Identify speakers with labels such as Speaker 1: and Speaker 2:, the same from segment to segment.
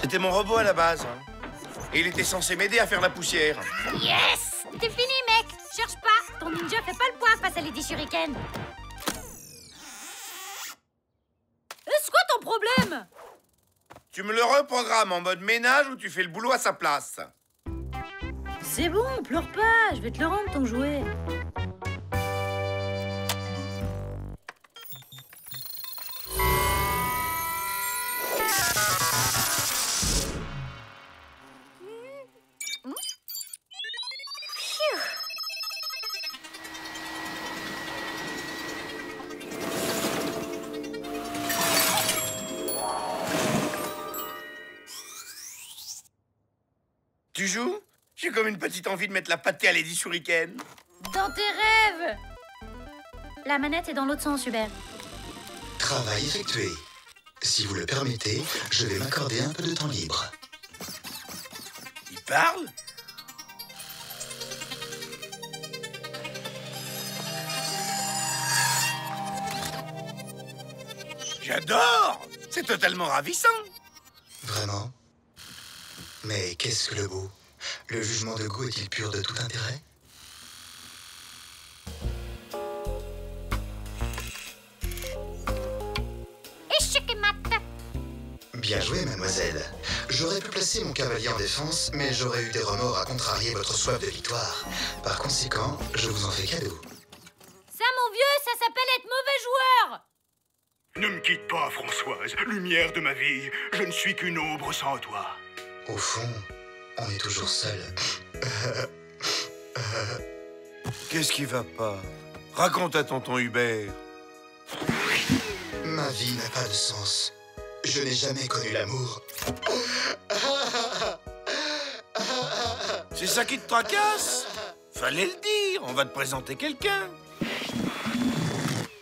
Speaker 1: C'était mon robot à la base. Hein. Et il était censé m'aider à faire la poussière.
Speaker 2: Yes! T'es fini, mec! Cherche pas! Ton ninja fait pas le poids face à Lady Shuriken. C'est quoi ton problème?
Speaker 1: Tu me le reprogrammes en mode ménage ou tu fais le boulot à sa place.
Speaker 2: C'est bon, pleure pas. Je vais te le rendre, ton jouet.
Speaker 1: Tu joues? J'ai comme une petite envie de mettre la pâtée à Lady Shuriken.
Speaker 2: Dans tes rêves! La manette est dans l'autre sens, Hubert.
Speaker 3: Travail effectué. Si vous le permettez, je vais m'accorder un peu de temps libre.
Speaker 1: Il parle? J'adore! C'est totalement ravissant.
Speaker 3: Vraiment? Mais qu'est-ce que le beau? Le jugement de goût est-il pur de tout intérêt? Bien joué, mademoiselle. J'aurais pu placer mon cavalier en défense, mais j'aurais eu des remords à contrarier votre soif de victoire. Par conséquent, je vous en fais cadeau.
Speaker 2: Ça, mon vieux, ça s'appelle être mauvais joueur!
Speaker 4: Ne me quitte pas, Françoise, lumière de ma vie. Je ne suis qu'une ombre sans toi.
Speaker 3: Au fond, on est toujours seul.
Speaker 1: Qu'est-ce qui va pas? Raconte à tonton Hubert.
Speaker 3: Ma vie n'a pas de sens. Je n'ai jamais connu l'amour.
Speaker 1: C'est ça qui te tracasse? Fallait le dire, on va te présenter quelqu'un.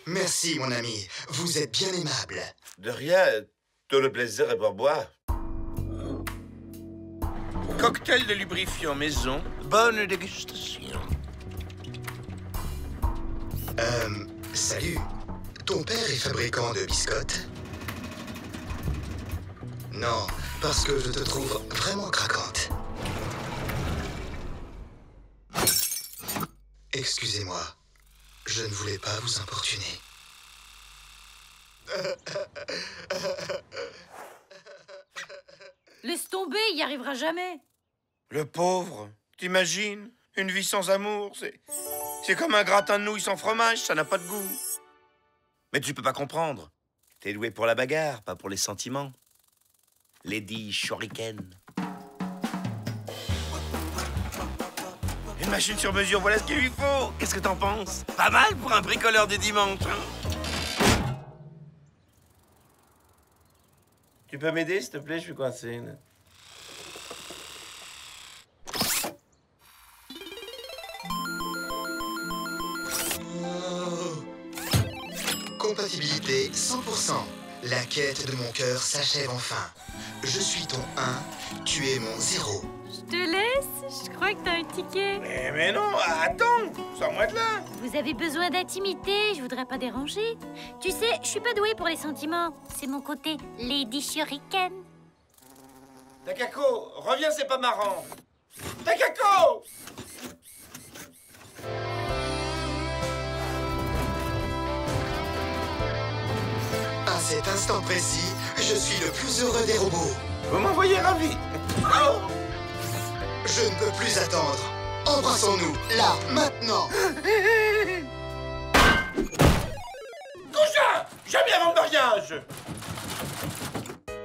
Speaker 3: Merci, mon ami. Vous êtes bien aimable.
Speaker 1: De rien, tout le plaisir est pour moi. Cocktail de lubrifiant maison, bonne dégustation.
Speaker 3: Salut. Ton père est fabricant de biscottes? Non, parce que je te trouve vraiment craquante. Excusez-moi, je ne voulais pas vous importuner.
Speaker 2: Laisse tomber, il y arrivera jamais.
Speaker 1: Le pauvre, t'imagines? Une vie sans amour, c'est comme un gratin de nouilles sans fromage, ça n'a pas de goût. Mais tu peux pas comprendre. T'es doué pour la bagarre, pas pour les sentiments. Lady Shuriken. Une machine sur mesure, voilà ce qu'il lui faut. Qu'est-ce que t'en penses? Pas mal pour un bricoleur des dimanches, hein? Tu peux m'aider, s'il te plaît? Je suis coincé.
Speaker 3: Compatibilité 100%. La quête de mon cœur s'achève enfin. Je suis ton 1, tu es mon 0.
Speaker 2: Je te laisse? Je crois que t'as un ticket.
Speaker 1: Mais non, attends, sors-moi de là.
Speaker 2: Vous avez besoin d'intimité, je voudrais pas déranger. Tu sais, je suis pas douée pour les sentiments. C'est mon côté Lady Shuriken.
Speaker 1: Takako, reviens, c'est pas marrant. Takako!
Speaker 3: À cet instant précis, je suis le plus heureux des robots.
Speaker 1: Vous m'envoyez ravi. Oh!
Speaker 3: Je ne peux plus attendre. Embrassons-nous, là, maintenant.
Speaker 1: Cousin! Jamais avant le mariage!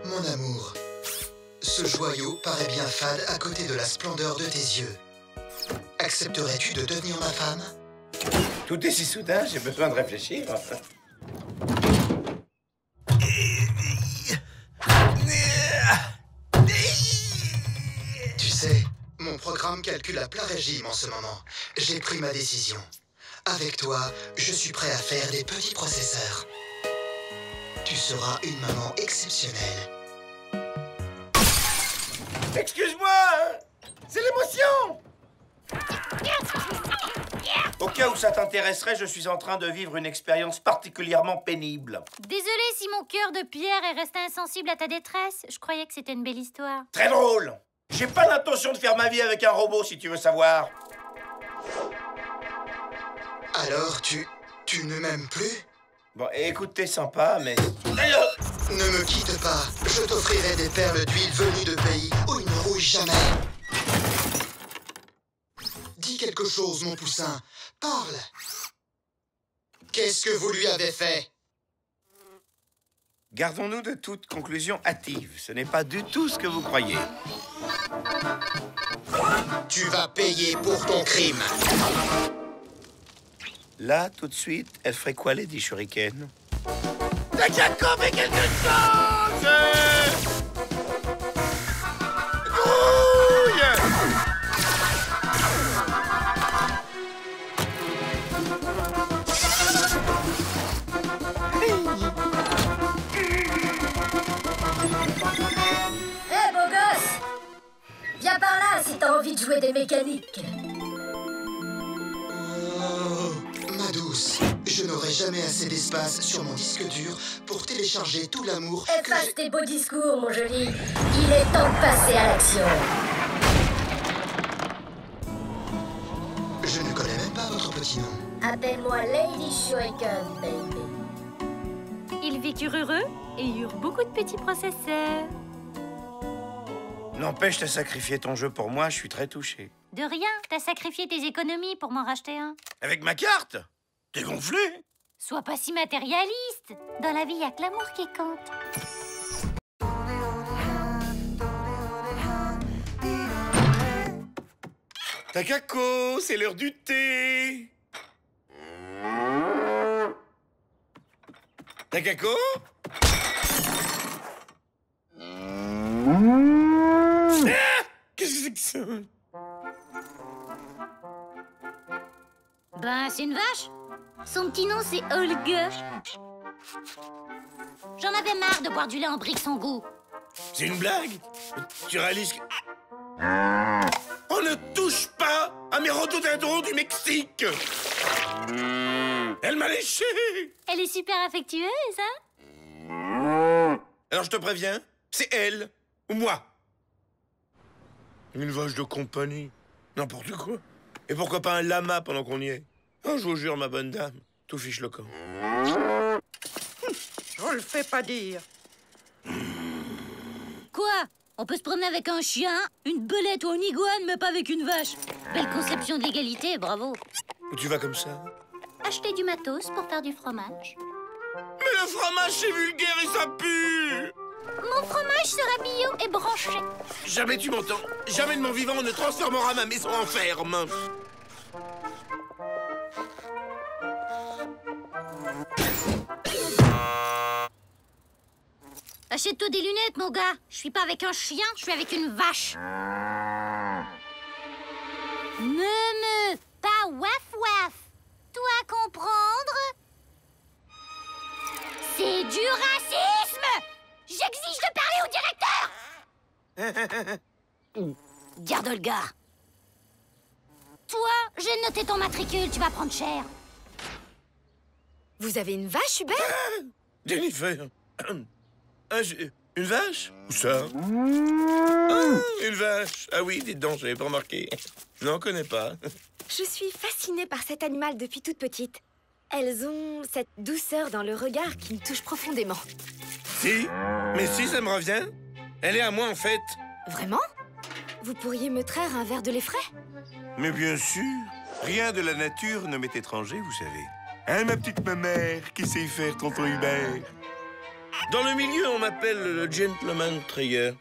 Speaker 3: Mon amour, ce joyau paraît bien fade à côté de la splendeur de tes yeux. Accepterais-tu de devenir ma femme?
Speaker 1: Tout est si soudain, j'ai besoin de réfléchir.
Speaker 3: Tu sais, mon programme calcule à plein régime en ce moment. J'ai pris ma décision. Avec toi, je suis prêt à faire des petits processeurs. Tu seras une maman exceptionnelle.
Speaker 1: Excuse-moi, c'est l'émotion. Au cas où ça t'intéresserait, je suis en train de vivre une expérience particulièrement pénible.
Speaker 2: Désolée si mon cœur de pierre est resté insensible à ta détresse. Je croyais que c'était une belle histoire.
Speaker 1: Très drôle. J'ai pas l'intention de faire ma vie avec un robot, si tu veux savoir.
Speaker 3: Alors, tu ne m'aimes plus?
Speaker 1: Bon, écoute, t'es sympa, mais...
Speaker 3: Ne me quitte pas. Je t'offrirai des perles d'huile venues de pays où il ne rouille jamais. Dis quelque chose, mon poussin. Parle. Qu'est-ce que vous lui avez fait?
Speaker 1: Gardons-nous de toute conclusion hâtive. Ce n'est pas du tout ce que vous croyez.
Speaker 3: Tu vas payer pour ton crime.
Speaker 1: Là, tout de suite, elle ferait quoi, Lady Shuriken? Takako, fais quelque chose! Grouille!
Speaker 5: Hé, beau gosse! Viens par là si t'as envie de jouer des mécaniques.
Speaker 3: Ma douce, je n'aurai jamais assez d'espace sur mon disque dur pour télécharger tout l'amour que
Speaker 5: Efface
Speaker 3: j'ai...
Speaker 5: tes beaux discours, mon joli. Il est temps de passer à l'action.
Speaker 3: Je ne connais même pas votre petit nom.
Speaker 5: Appelle-moi Lady Shuriken, baby.
Speaker 2: Ils vécurent heureux et eurent beaucoup de petits processeurs.
Speaker 1: N'empêche, t'as sacrifié ton jeu pour moi, je suis très touché.
Speaker 2: De rien, t'as sacrifié tes économies pour m'en racheter un.
Speaker 1: Avec ma carte? T'es gonflé?
Speaker 2: Sois pas si matérialiste. Dans la vie, y a que l'amour qui compte.
Speaker 1: Takako, c'est l'heure du thé. Takako? Ah! Qu'est-ce que c'est que ça?
Speaker 2: Ben, c'est une vache. Son petit nom, c'est Olga. J'en avais marre de boire du lait en brique sans goût.
Speaker 1: C'est une blague? Tu réalises que... On ne touche pas à mes rhododendrons du Mexique! Elle m'a léché!
Speaker 2: Elle est super affectueuse, hein?
Speaker 1: Alors je te préviens, c'est elle ou moi. Une vache de compagnie. N'importe quoi. Et pourquoi pas un lama pendant qu'on y est? Oh, je vous jure, ma bonne dame, tout fiche le camp.
Speaker 6: Je le fais pas dire.
Speaker 2: Quoi? On peut se promener avec un chien, une belette ou une iguane, mais pas avec une vache. Belle conception de l'égalité, bravo.
Speaker 1: Où tu vas comme ça?
Speaker 2: Acheter du matos pour faire du fromage.
Speaker 1: Mais le fromage, c'est vulgaire et ça pue!
Speaker 2: Mon fromage sera bio et branché.
Speaker 1: Jamais tu m'entends. Jamais de mon vivant on ne transformera ma maison en ferme.
Speaker 2: Achète-toi des lunettes, mon gars. Je suis pas avec un chien, je suis avec une vache. Me, pas waf waf. Toi comprendre? C'est du racisme! J'exige de parler au directeur! Garde le gars. Toi, j'ai noté ton matricule, tu vas prendre cher.
Speaker 7: Vous avez une vache, Hubert?
Speaker 1: Jennifer. Ah, une vache? Où ça? Ah, une vache. Ah oui, dites donc, j'avais pas remarqué. Non, connais pas.
Speaker 7: Je suis fascinée par cet animal depuis toute petite. Elles ont cette douceur dans le regard qui me touche profondément.
Speaker 1: Si, mais si, ça me revient. Elle est à moi, en fait.
Speaker 7: Vraiment? Vous pourriez me traire un verre de lait frais?
Speaker 8: Mais bien sûr, rien de la nature ne m'est étranger, vous savez. Hein, ma petite mamère, qui sait faire tonton Hubert?
Speaker 1: Dans le milieu, on m'appelle le gentleman Trayer.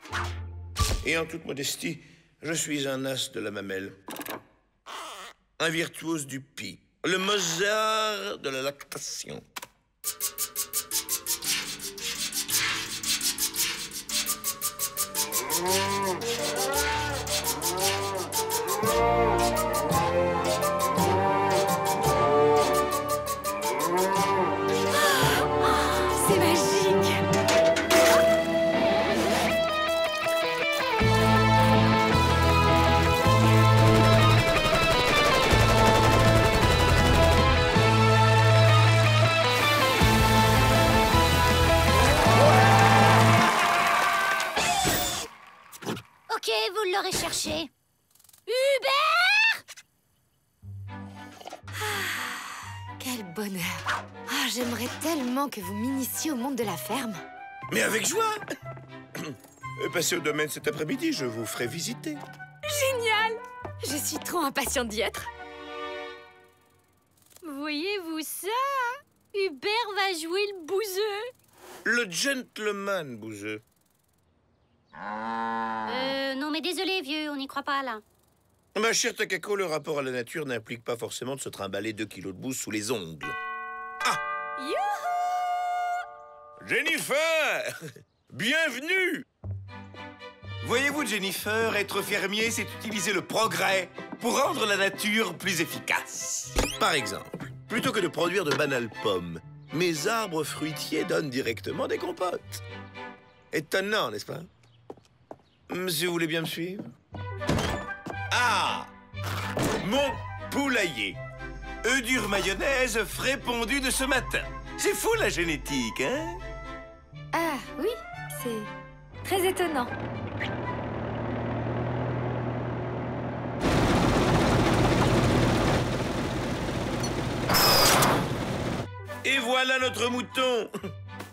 Speaker 1: Et en toute modestie, je suis un as de la mamelle. Un virtuose du pis. Le Mozart de la lactation.
Speaker 7: C'est magique!
Speaker 2: l'aurait cherché. Hubert!
Speaker 7: Quel bonheur. Ah, j'aimerais tellement que vous m'initiez au monde de la ferme.
Speaker 8: Mais avec joie. Passez au domaine cet après-midi, je vous ferai visiter.
Speaker 7: Génial! Je suis trop impatiente d'y être.
Speaker 2: Voyez-vous ça? Hubert va jouer le bouseux.
Speaker 8: Le gentleman, bouseux.
Speaker 2: Non mais désolé, vieux, on n'y croit pas, là.
Speaker 8: Ma chère Takako, le rapport à la nature n'implique pas forcément de se trimballer 2 kilos de bouse sous les ongles. Ah!
Speaker 2: Youhou!
Speaker 8: Jennifer! Bienvenue! Voyez-vous, Jennifer, être fermier, c'est utiliser le progrès pour rendre la nature plus efficace. Par exemple, plutôt que de produire de banales pommes, mes arbres fruitiers donnent directement des compotes. Étonnant, n'est-ce pas? Si vous voulez bien me suivre. Ah! Mon poulailler. Œufs durs mayonnaise frais pondu de ce matin. C'est fou la génétique, hein?
Speaker 7: Ah, oui, c'est très étonnant.
Speaker 8: Et voilà notre mouton.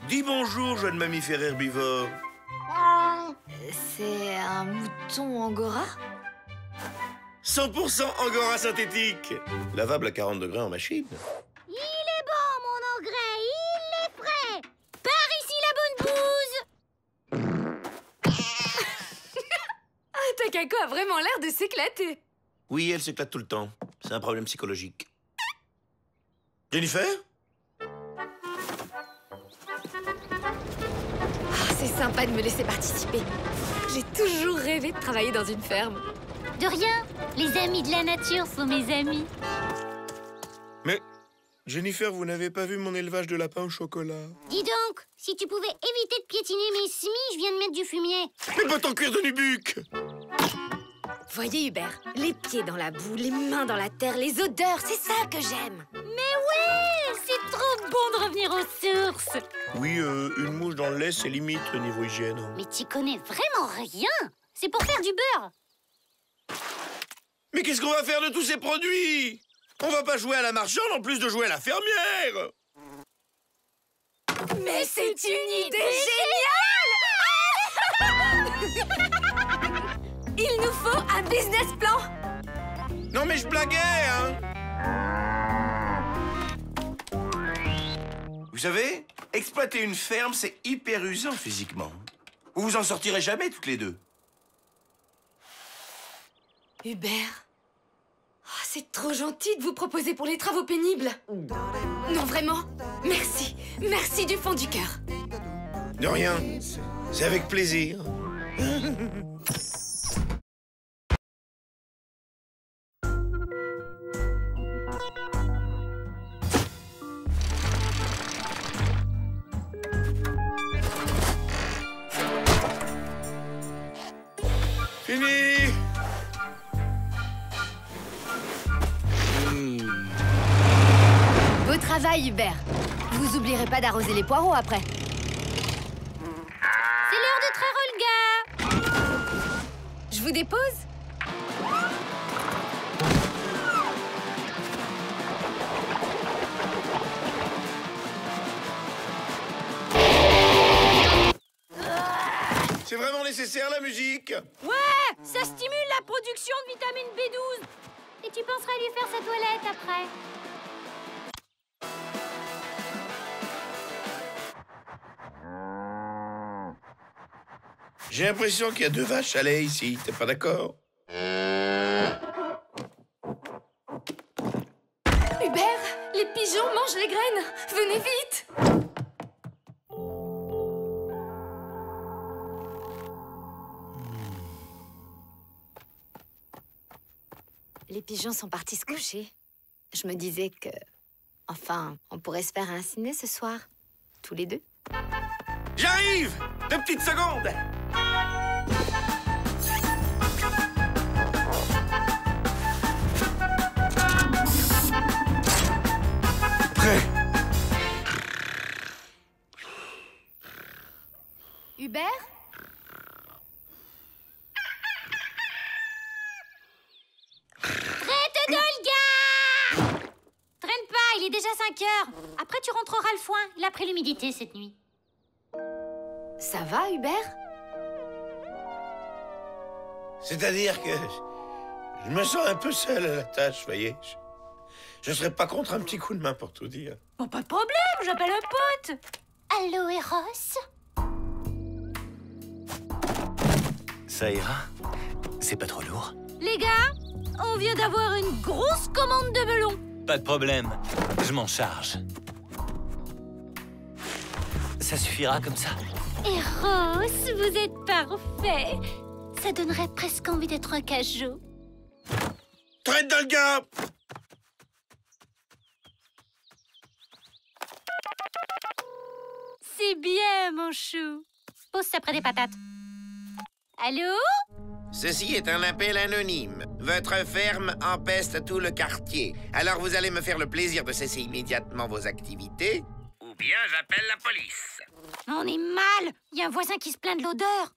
Speaker 8: Dis bonjour, jeune mammifère herbivore.
Speaker 7: C'est un mouton angora?
Speaker 8: 100% angora synthétique. Lavable à 40 degrés en machine.
Speaker 2: Il est bon, mon engrais, il est frais. Par ici la bonne bouse.
Speaker 7: Ah, Takako a vraiment l'air de s'éclater.
Speaker 8: Oui, elle s'éclate tout le temps. C'est un problème psychologique. Jennifer?
Speaker 7: C'est sympa de me laisser participer. J'ai toujours rêvé de travailler dans une ferme.
Speaker 2: De rien, les amis de la nature sont mes amis.
Speaker 8: Mais, Jennifer, vous n'avez pas vu mon élevage de lapins au chocolat?
Speaker 2: Dis donc, si tu pouvais éviter de piétiner mes semis, je viens de mettre du fumier.
Speaker 8: Mais pas ton cuir de nubuck!
Speaker 7: Voyez, Hubert, les pieds dans la boue, les mains dans la terre, les odeurs, c'est ça que j'aime.
Speaker 2: Mais ouais, c'est trop bon de revenir aux sources.
Speaker 8: Oui, une mouche dans le lait, c'est limite au niveau hygiène.
Speaker 2: Mais tu connais vraiment rien. C'est pour faire du beurre.
Speaker 8: Mais qu'est-ce qu'on va faire de tous ces produits? On va pas jouer à la marchande en plus de jouer à la fermière!
Speaker 7: Mais c'est une idée géniale! Il nous faut un business plan.
Speaker 8: Non mais je blaguais, hein! Vous savez, exploiter une ferme, c'est hyper usant physiquement. Vous vous en sortirez jamais toutes les deux.
Speaker 7: Hubert, c'est trop gentil de vous proposer pour les travaux pénibles. Non, vraiment, merci. Merci du fond du cœur.
Speaker 8: De rien, c'est avec plaisir. Fini!
Speaker 7: Beau travail, Hubert. Vous oublierez pas d'arroser les poireaux après.
Speaker 2: C'est l'heure de traire Olga.
Speaker 7: Je vous dépose?
Speaker 8: C'est vraiment nécessaire la musique?
Speaker 2: Ouais, ça stimule la production de vitamine B12. Et tu penserais lui faire sa toilette après.
Speaker 8: J'ai l'impression qu'il y a 2 vaches à lait ici, t'es pas d'accord?
Speaker 7: Hubert, les pigeons mangent les graines. Venez vite. Les pigeons sont partis se coucher. Je me disais que... Enfin, on pourrait se faire un ciné ce soir. Tous les deux.
Speaker 8: J'arrive! 2 petites secondes! Prêt!
Speaker 7: Hubert?
Speaker 2: 5 heures. Après, tu rentreras le foin. Il a pris l'humidité cette nuit.
Speaker 7: Ça va, Hubert?
Speaker 1: C'est-à-dire que je me sens un peu seul à la tâche, voyez. Je serais pas contre un petit coup de main pour tout dire.
Speaker 2: Bon, pas de problème, j'appelle un pote. Allô, Eros?
Speaker 6: Ça ira? C'est pas trop lourd?
Speaker 2: Les gars, on vient d'avoir une grosse commande de melons.
Speaker 6: Pas de problème, je m'en charge. Ça suffira comme ça?
Speaker 2: Eros, vous êtes parfait. Ça donnerait presque envie d'être un cajot.
Speaker 1: Traite dans le gars!
Speaker 2: C'est bien, mon chou. Pose ça près des patates. Allô?
Speaker 1: Ceci est un appel anonyme. Votre ferme empeste tout le quartier. Alors vous allez me faire le plaisir de cesser immédiatement vos activités, ou bien j'appelle la police.
Speaker 2: On est mal. Il y a un voisin qui se plaint de l'odeur.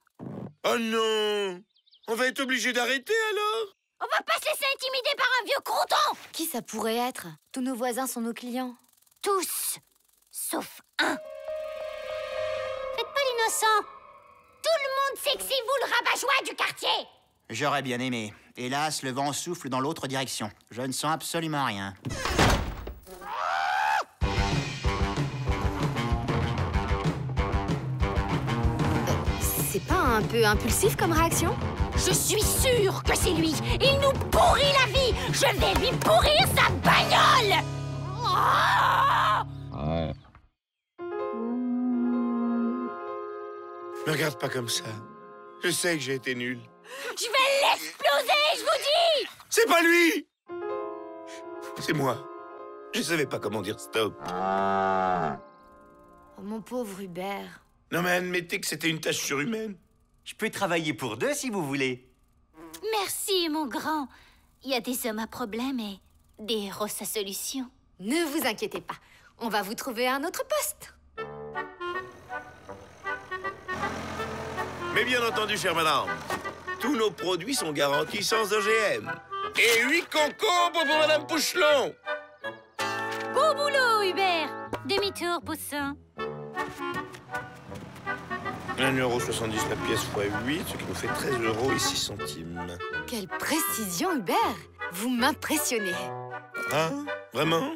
Speaker 1: Oh non! On va être obligé d'arrêter alors?
Speaker 2: On va pas se laisser intimider par un vieux crouton.
Speaker 7: Qui ça pourrait être? Tous nos voisins sont nos clients.
Speaker 2: Tous, sauf un. Faites pas l'innocent. Tout le monde sait que c'est vous le rabat-joie du quartier.
Speaker 9: J'aurais bien aimé. Hélas, le vent souffle dans l'autre direction. Je ne sens absolument rien.
Speaker 7: C'est pas un peu impulsif comme réaction?
Speaker 2: Je suis sûre que c'est lui. Il nous pourrit la vie. Je vais lui pourrir sa bagnole.
Speaker 1: Me regarde pas comme ça. Je sais que j'ai été nul.
Speaker 2: Je vais l'exploser, je vous dis.
Speaker 1: C'est pas lui! C'est moi. Je savais pas comment dire stop.
Speaker 7: Oh, mon pauvre Hubert.
Speaker 1: Non mais admettez que c'était une tâche surhumaine.
Speaker 6: Je peux travailler pour deux si vous voulez.
Speaker 2: Merci, mon grand. Il y a des hommes à problème et des héros à solution.
Speaker 7: Ne vous inquiétez pas. On va vous trouver un autre poste.
Speaker 8: Mais bien entendu, chère madame, tous nos produits sont garantis sans OGM. Et 8 concombres pour madame Pouchelon.
Speaker 2: Beau boulot, Hubert. Demi-tour, poussin.
Speaker 1: 1,70 € la pièce x 8, ce qui nous fait 13 € et 6 centimes.
Speaker 7: Quelle précision, Hubert. Vous m'impressionnez.
Speaker 1: Ah, vraiment?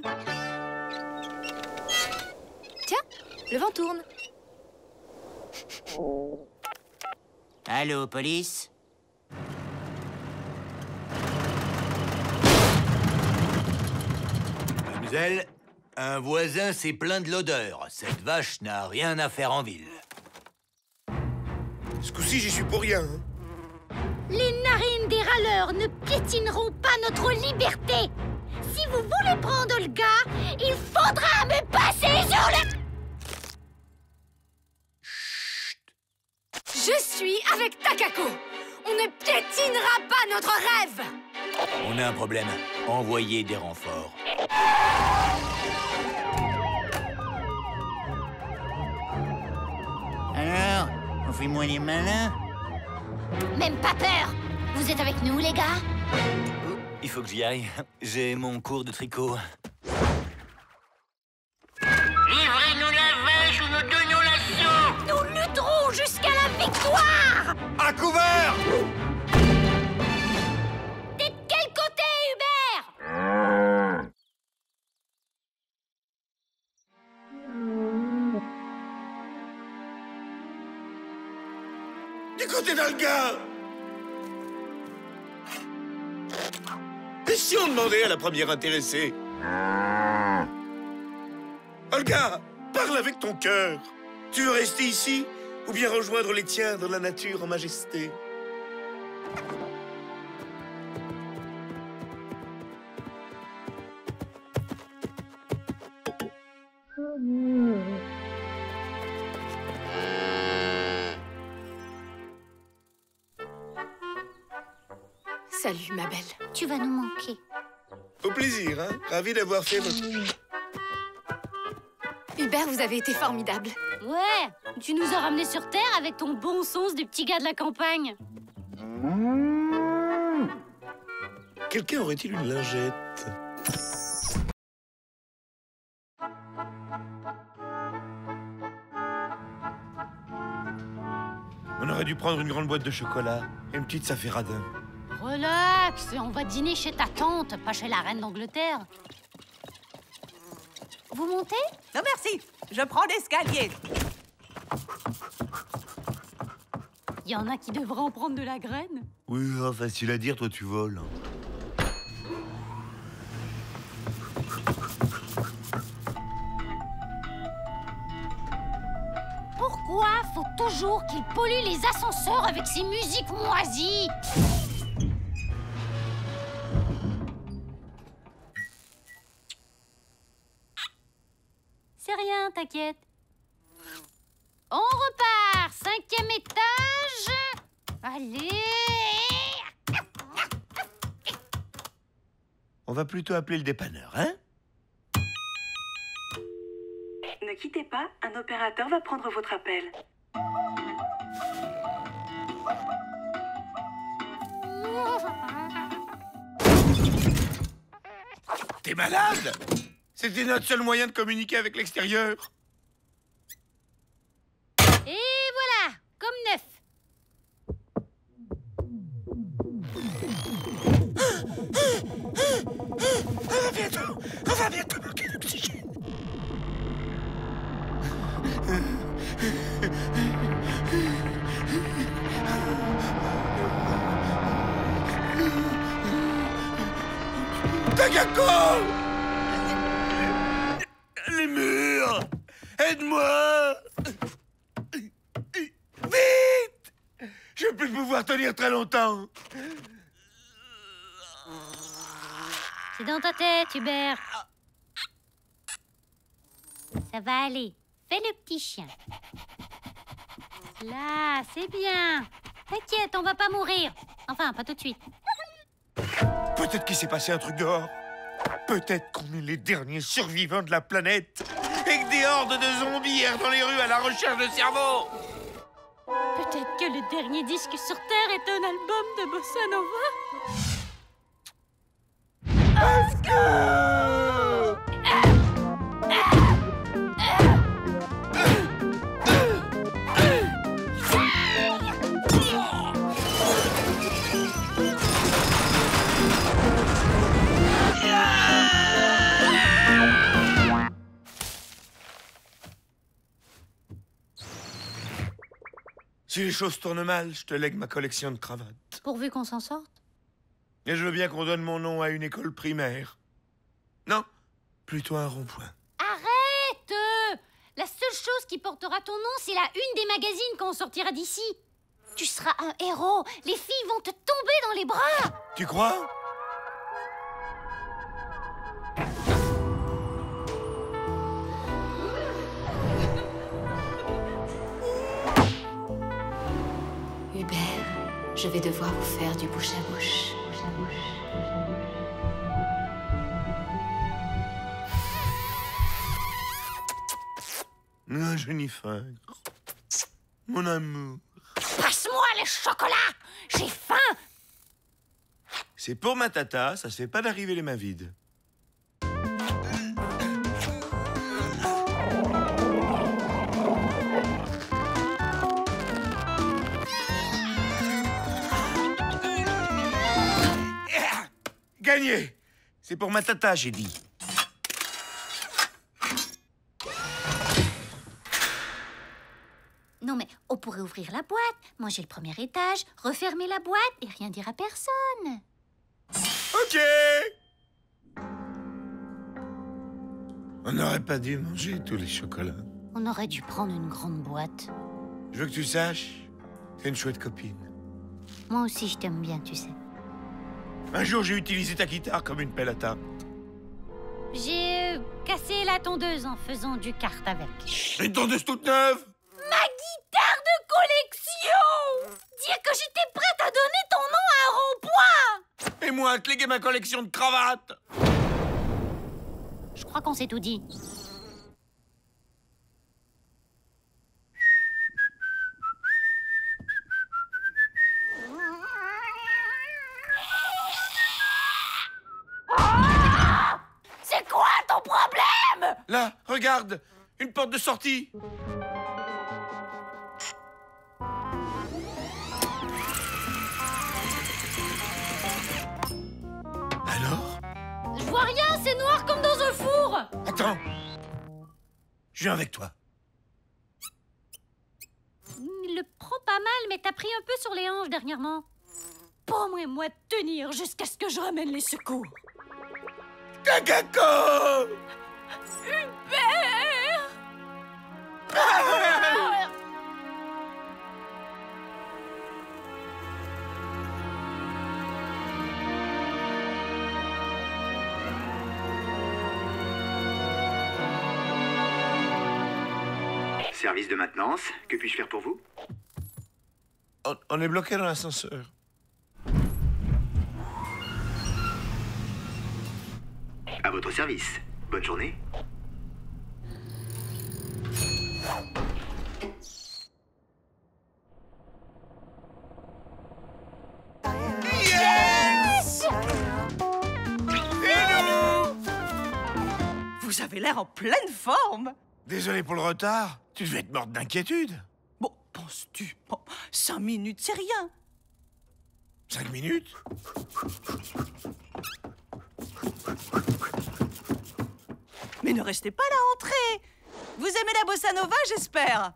Speaker 7: Tiens, le vent tourne.
Speaker 9: Allô, police?
Speaker 6: Mademoiselle, un voisin s'est plaint de l'odeur. Cette vache n'a rien à faire en ville.
Speaker 1: Ce coup-ci, j'y suis pour rien. Hein.
Speaker 2: Les narines des râleurs ne piétineront pas notre liberté. Si vous voulez prendre le gars, il faudra me passer sur le...
Speaker 7: Je suis avec Takako. On ne piétinera pas notre rêve.
Speaker 6: On a un problème. Envoyez des renforts.
Speaker 9: Alors, on fait moins les malins?
Speaker 2: Même pas peur. Vous êtes avec nous, les gars?
Speaker 6: Il faut que j'y aille. J'ai mon cours de tricot.
Speaker 10: Livrez-nous la vache ou nous donnons l'assaut.
Speaker 2: Nous lutterons jusqu'à la victoire.
Speaker 8: À couvert!
Speaker 2: T'es de quel côté, Hubert?
Speaker 1: Du côté d'Olga! Et si on demandait à la première intéressée? Olga, parle avec ton cœur. Tu veux rester ici ou bien rejoindre les tiens dans la nature en majesté?
Speaker 7: Salut, ma belle.
Speaker 2: Tu vas nous manquer.
Speaker 1: Au plaisir, hein? Ravi d'avoir fait votre...
Speaker 7: Hubert, vous avez été formidable.
Speaker 2: Ouais, tu nous as ramenés sur Terre avec ton bon sens du petit gars de la campagne.
Speaker 1: Quelqu'un aurait-il une lingette? On aurait dû prendre une grande boîte de chocolat. Et une petite, ça fait radin.
Speaker 2: Relax, on va dîner chez ta tante, pas chez la reine d'Angleterre. Vous montez?
Speaker 11: Non, merci. Je prends l'escalier.
Speaker 2: Il y en a qui devraient en prendre de la graine.
Speaker 1: Oui, facile à dire, toi tu voles.
Speaker 2: Pourquoi faut toujours qu'il pollue les ascenseurs avec ses musiques moisies? C'est rien, t'inquiète. On repart, 5e étage. Allez.
Speaker 1: On va plutôt appeler le dépanneur, hein?
Speaker 12: Ne quittez pas, un opérateur va prendre votre appel.
Speaker 1: T'es malade? C'était notre seul moyen de communiquer avec l'extérieur.
Speaker 2: Et voilà, comme neuf.
Speaker 1: On va bientôt manquer d'oxygène. Takako! Les murs! Aide-moi! Vite! Je vais plus pouvoir tenir très longtemps.
Speaker 2: C'est dans ta tête, Hubert. Ça va aller. Fais le petit chien. Là, c'est bien. T'inquiète, on va pas mourir. Enfin, pas tout de suite.
Speaker 1: Peut-être qu'il s'est passé un truc dehors. Peut-être qu'on est les derniers survivants de la planète. Et que des hordes de zombies errent dans les rues à la recherche de cerveau.
Speaker 2: Peut-être que le dernier disque sur Terre est un album de Bossa Nova.
Speaker 1: Si les choses tournent mal, je te lègue ma collection de cravates.
Speaker 2: Pourvu qu'on s'en sorte.
Speaker 1: Et je veux bien qu'on donne mon nom à une école primaire. Non, plutôt un rond-point.
Speaker 2: Arrête! La seule chose qui portera ton nom, c'est la une des magazines quand on sortira d'ici. Tu seras un héros. Les filles vont te tomber dans les bras.
Speaker 1: Tu crois?
Speaker 7: Hubert, je vais devoir vous faire du bouche à bouche.
Speaker 1: Ah, Jennifer. Mon amour.
Speaker 2: Passe-moi les chocolats. J'ai faim.
Speaker 1: C'est pour ma tata, ça se fait pas d'arriver les mains vides. Gagné! C'est pour ma tata, j'ai dit.
Speaker 2: Non mais on pourrait ouvrir la boîte, manger le premier étage, refermer la boîte et rien dire à personne.
Speaker 1: Ok! On n'aurait pas dû manger tous les chocolats.
Speaker 2: On aurait dû prendre une grande boîte.
Speaker 1: Je veux que tu saches, t'es une chouette copine.
Speaker 2: Moi aussi je t'aime bien, tu sais.
Speaker 1: Un jour, j'ai utilisé ta guitare comme une pelle à tarte.
Speaker 2: J'ai cassé la tondeuse en faisant du kart avec.
Speaker 1: Une tondeuse toute neuve!
Speaker 2: Ma guitare de collection! Dire que j'étais prête à donner ton nom à un rond-point!
Speaker 1: Et moi, à te léguer ma collection de cravates!
Speaker 2: Je crois qu'on s'est tout dit. C'est quoi ton problème?
Speaker 1: Là, regarde! Une porte de sortie!
Speaker 2: vois rien, c'est noir comme dans un four.
Speaker 1: Attends. Je viens avec toi.
Speaker 2: Il le prend pas mal, mais t'as pris un peu sur les hanches dernièrement. Prends-moi de tenir jusqu'à ce que je ramène les secours.
Speaker 1: Kakako!
Speaker 2: Hubert!
Speaker 13: Service de maintenance, que puis-je faire pour vous?
Speaker 1: On est bloqué dans l'ascenseur.
Speaker 13: À votre service. Bonne journée.
Speaker 11: Yes! Vous avez l'air en pleine forme.
Speaker 1: Désolé pour le retard. Tu devais être morte d'inquiétude.
Speaker 11: Bon, penses-tu? Bon, 5 minutes, c'est rien.
Speaker 1: 5 minutes?
Speaker 11: Mais ne restez pas là, entrez. Vous aimez la bossa nova, j'espère?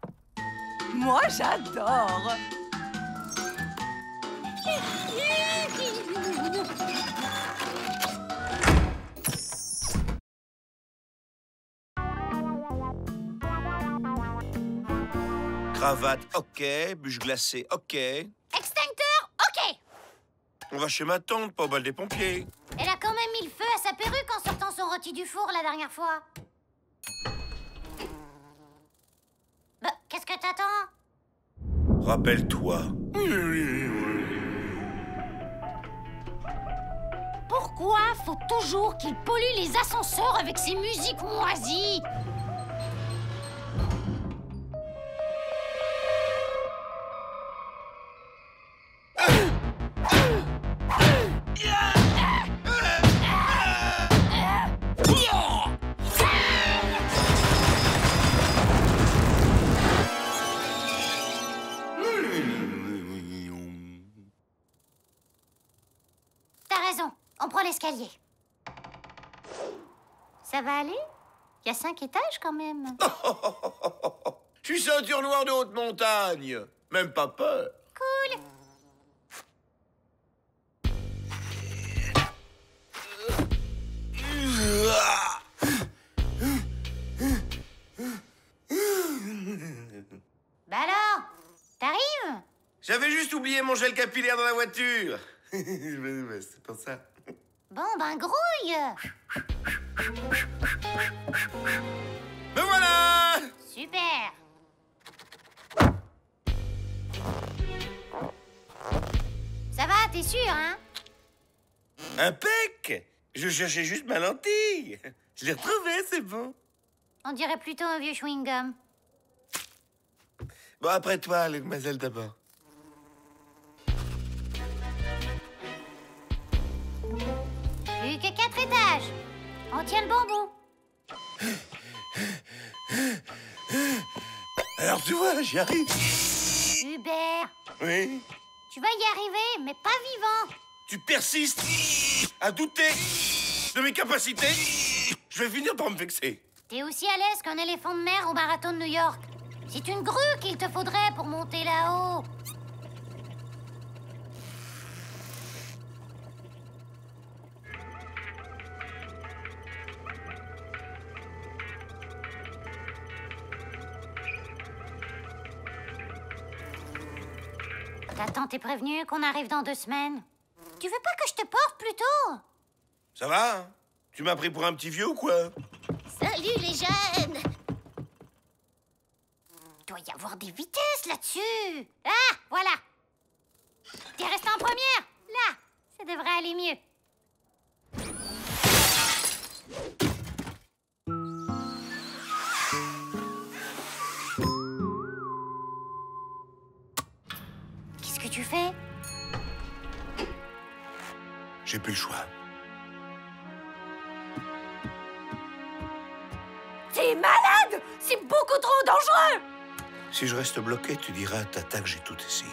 Speaker 11: Moi, j'adore.
Speaker 1: Cravate, ok. Bûche glacée, ok.
Speaker 2: Extincteur, ok.
Speaker 1: On va chez ma tante, pas au bal des pompiers.
Speaker 2: Elle a quand même mis le feu à sa perruque en sortant son rôti du four la dernière fois. Bah, qu'est-ce que t'attends?
Speaker 1: Rappelle-toi.
Speaker 2: Pourquoi faut toujours qu'il pollue les ascenseurs avec ses musiques moisies? T'as raison, on prend l'escalier. Ça va aller? Il y a 5 étages quand même.
Speaker 8: Je suis ceinture noire de haute montagne. Même pas peur.
Speaker 2: Cool. Bah alors, t'arrives?
Speaker 8: J'avais juste oublié mon gel capillaire dans la voiture. C'est pour ça.
Speaker 2: Bon, ben grouille.
Speaker 8: Me voilà!
Speaker 2: Super. Ça va, t'es sûr, hein?
Speaker 8: Impec! Je cherchais juste ma lentille. Je l'ai retrouvée, c'est bon.
Speaker 2: On dirait plutôt un vieux chewing-gum.
Speaker 8: Bon, après toi, les demoiselles d'abord.
Speaker 2: Plus que 4 étages. On tient le bon bout.
Speaker 8: Alors tu vois, j'y arrive.
Speaker 2: Hubert,
Speaker 8: Oui?
Speaker 2: tu vas y arriver, mais pas vivant.
Speaker 8: Tu persistes à douter de mes capacités. Je vais finir par me vexer.
Speaker 2: T'es aussi à l'aise qu'un éléphant de mer au marathon de New York. C'est une grue qu'il te faudrait pour monter là-haut. Ta tante est prévenue qu'on arrive dans 2 semaines. Tu veux pas que je te porte plutôt?
Speaker 8: Ça va, hein? Tu m'as pris pour un petit vieux ou quoi?
Speaker 2: Salut les jeunes! Il doit y avoir des vitesses là-dessus. Ah, voilà. T'es resté en première. Là, ça devrait aller mieux. Qu'est-ce que tu fais?
Speaker 1: J'ai plus le choix.
Speaker 11: T'es malade! C'est beaucoup trop dangereux!
Speaker 1: Si je reste bloqué, tu diras à Tata que j'ai tout essayé.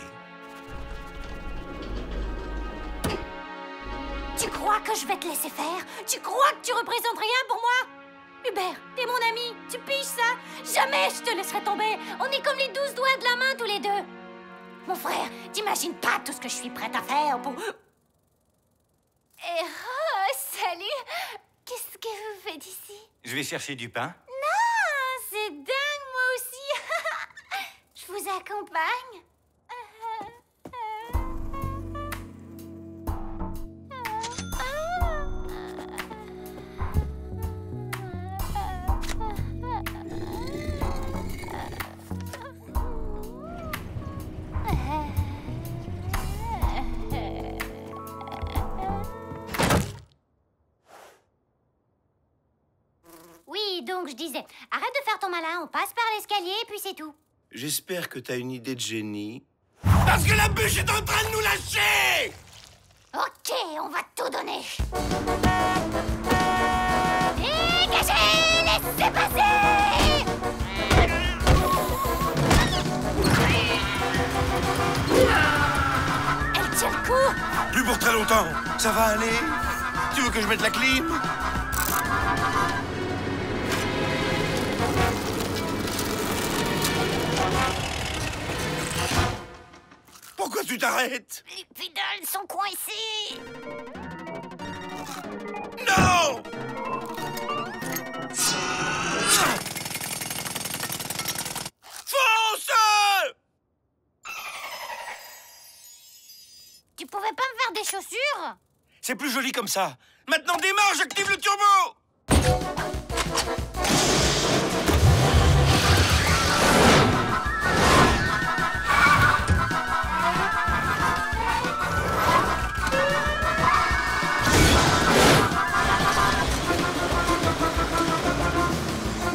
Speaker 2: Tu crois que je vais te laisser faire? Tu crois que tu représentes rien pour moi? Hubert, t'es mon ami, tu piges ça? Jamais je te laisserai tomber. On est comme les 12 doigts de la main tous les deux. Mon frère, t'imagines pas tout ce que je suis prête à faire pour...
Speaker 5: Oh, salut! Qu'est-ce que vous faites ici?
Speaker 6: Je vais chercher du pain.
Speaker 5: Non, c'est dingue, moi aussi! Je vous accompagne?
Speaker 2: Oui, donc je disais, arrête de faire ton malin, on passe par l'escalier et puis c'est tout.
Speaker 1: J'espère que t'as une idée de génie.
Speaker 8: Parce que la bûche est en train de nous lâcher!
Speaker 2: Ok, on va tout donner. Dégagez! Laissez passer! Elle tient le coup!
Speaker 1: Plus pour très longtemps. Ça va aller? Tu veux que je mette la clim? Pourquoi tu t'arrêtes?
Speaker 2: Les pédales sont coincées!
Speaker 1: Non! Fonce!
Speaker 2: Tu pouvais pas me faire des chaussures?
Speaker 1: C'est plus joli comme ça. Maintenant démarre, j'active le turbo!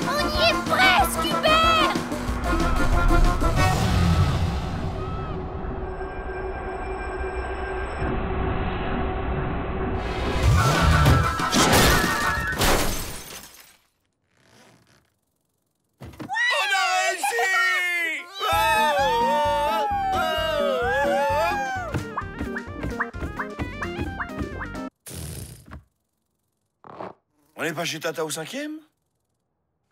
Speaker 2: On y est presque, Hubert!
Speaker 1: On a réussi! On n'est pas chez Tata au 5e?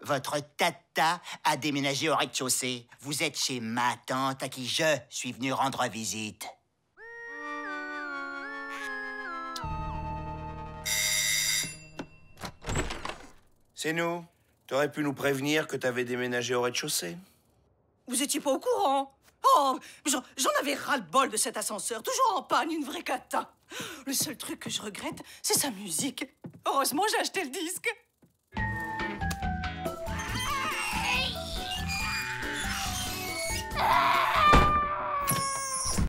Speaker 9: Votre tata a déménagé au rez-de-chaussée. Vous êtes chez ma tante à qui je suis venu rendre visite.
Speaker 1: C'est nous. T'aurais pu nous prévenir que t'avais déménagé au rez-de-chaussée.
Speaker 11: Vous étiez pas au courant? Oh, j'en avais ras-le-bol de cet ascenseur. Toujours en panne, une vraie cata. Le seul truc que je regrette, c'est sa musique. Heureusement, j'ai acheté le disque.
Speaker 2: Ah!